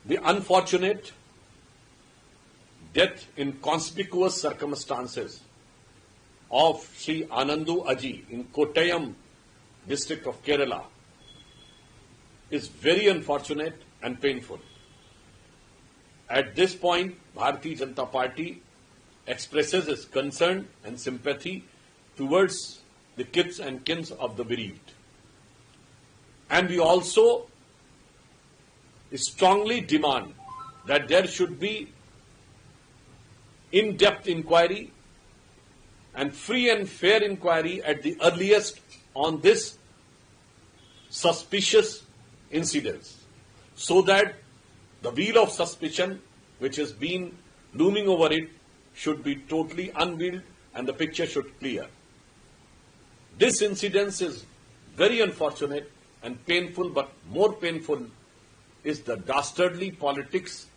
The unfortunate death in conspicuous circumstances of Sri Anandu Aji in Kottayam district of Kerala is very unfortunate and painful. At this point, Bharatiya Janata Party expresses its concern and sympathy towards the kith and kins of the bereaved. And we also strongly demand that there should be in-depth inquiry and free and fair inquiry at the earliest on this suspicious incidents, so that the wheel of suspicion which has been looming over it should be totally unveiled and the picture should clear. This incident is very unfortunate and painful, but more painful is the dastardly politics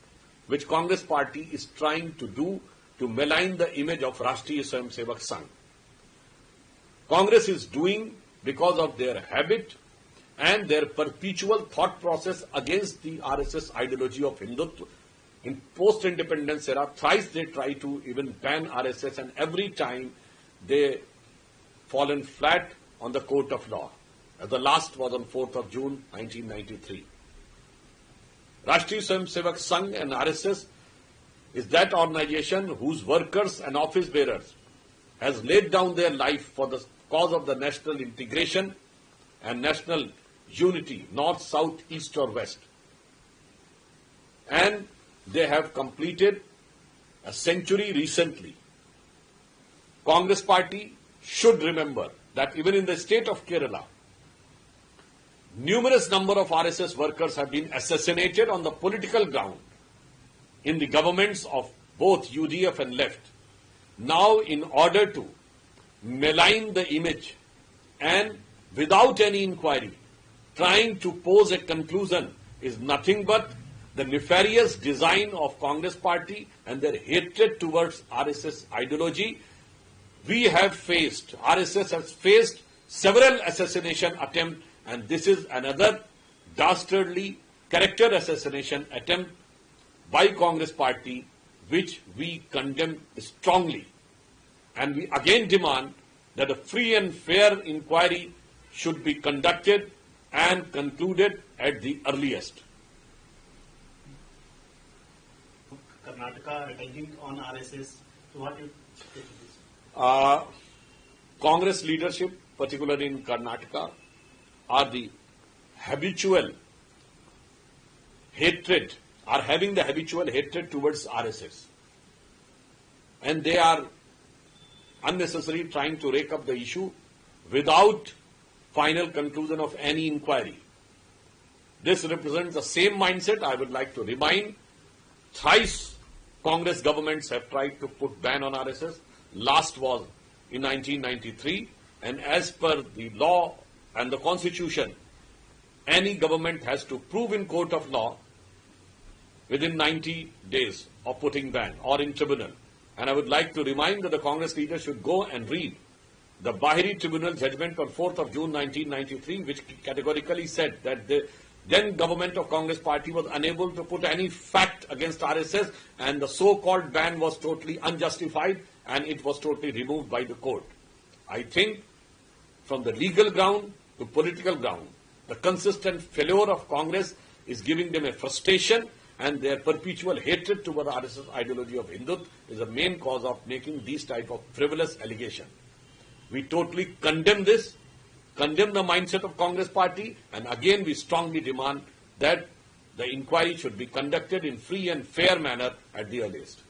which Congress party is trying to do to malign the image of Rashtriya Swayamsevak Sangh. Congress is doing because of their habit and their perpetual thought process against the RSS ideology of Hindutva. In post-independence era, thrice they try to even ban RSS, and every time they fallen flat on the court of law. The last was on 4th of June 1993. Rashtriya Swayamsevak Sangh and RSS is that organization whose workers and office bearers has laid down their life for the cause of the national integration and national unity, north, south, east or west. And they have completed a century recently. Congress party should remember that even in the state of Kerala, numerous number of RSS workers have been assassinated on the political ground in the governments of both UDF and left. Now, in order to malign the image and without any inquiry, trying to pose a conclusion is nothing but the nefarious design of Congress party and their hatred towards RSS ideology. We have faced, RSS has faced several assassination attempts, and this is another dastardly character assassination attempt by Congress party, which we condemn strongly. And we again demand that a free and fair inquiry should be conducted and concluded at the earliest. Karnataka attacking on RSS. So what do you take of this? Congress leadership, particularly in Karnataka, are the habitual hatred, are having the habitual hatred towards RSS. And they are unnecessarily trying to rake up the issue without final conclusion of any inquiry. This represents the same mindset. I would like to remind, thrice Congress governments have tried to put ban on RSS. Last was in 1993, and as per the law and the constitution, any government has to prove in court of law within 90 days of putting ban or in tribunal. And I would like to remind that the Congress leaders should go and read the Bahri Tribunal judgment on 4th of June 1993, which categorically said that the then government of Congress party was unable to put any fact against RSS, and the so-called ban was totally unjustified and it was totally removed by the court. I think from the legal ground to political ground, the consistent failure of Congress is giving them a frustration, and their perpetual hatred toward the RSS ideology of Hindutva is the main cause of making these type of frivolous allegations. We totally condemn this, condemn the mindset of Congress party, and again we strongly demand that the inquiry should be conducted in free and fair manner at the earliest.